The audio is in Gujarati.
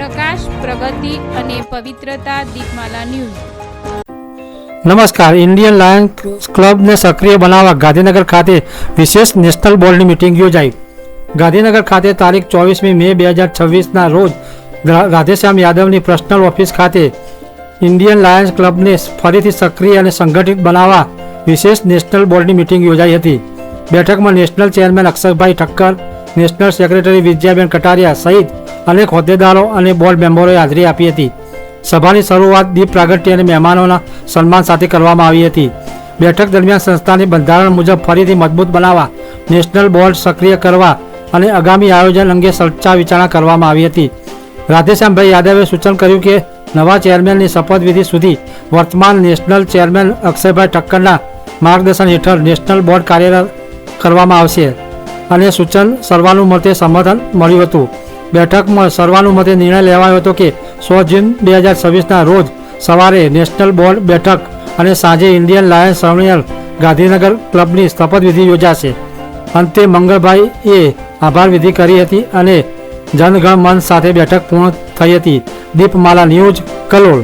પ્રકાશ, પ્રગતિ અને પવિત્રતા. દીપમાલા ન્યૂઝ. નમસ્કાર. ઇન્ડિયન લાયન્સ ક્લબને સક્રિય બનાવવા ગાંધીનગર ખાતે વિશેષ નેશનલ બોર્ડની મિટિંગ યોજાઈ. ગાંધીનગર ખાતે તારીખ 24મી મે 2026ના રોજ રાધેશ્યામ યાદવની પર્સનલ ઓફિસ ખાતે ઇન્ડિયન લાયન્સ ક્લબને ફરીથી સક્રિય અને સંગઠિત બનાવવા વિશેષ નેશનલ બોર્ડની મિટિંગ યોજાઈ હતી. બેઠકમાં national chairman Akshaybhai Thakkar, national secretary Vijayaben Kataria સહિત અનેક હોદ્દેદારો અને બોર્ડ મેમ્બરોએ હાજરી આપી હતી. સભાની શરૂઆત દીપ પ્રાગટ્ય અને મહેમાનોના સન્માન સાથે કરવામાં આવી હતી. બેઠક દરમિયાન સંસ્થાની બંધારણ મુજબ ફરીથી મજબૂત બનાવવા, નેશનલ બોર્ડ સક્રિય કરવા અને આગામી આયોજન અંગે ચર્ચા વિચારણા કરવામાં આવી હતી. રાધેશ્યામભાઈ યાદવે સૂચન કર્યું કે નવા ચેરમેનની શપથવિધિ સુધી વર્તમાન નેશનલ ચેરમેન અક્ષયભાઈ ઠક્કરના માર્ગદર્શન હેઠળ નેશનલ બોર્ડ કાર્યરત કરવામાં આવશે અને સૂચન સર્વાનુમતે સમર્થન મળ્યું હતું. બેઠકમાં સર્વાનુમતે નિર્ણય લેવાયો હતો કે 100 જૂન 2026ના રોજ સવારે નેશનલ બોર્ડ બેઠક અને સાંજે ઇન્ડિયન લાયન્સ સંમેલન ગાંધીનગર ક્લબની શપથવિધિ યોજાશે. અંતે મંગળભાઈએ આભાર વિધિ કરી હતી અને જનગણ મન સાથે બેઠક પૂર્ણ થઈ હતી. દીપમાલા ન્યૂઝ, કલોલ.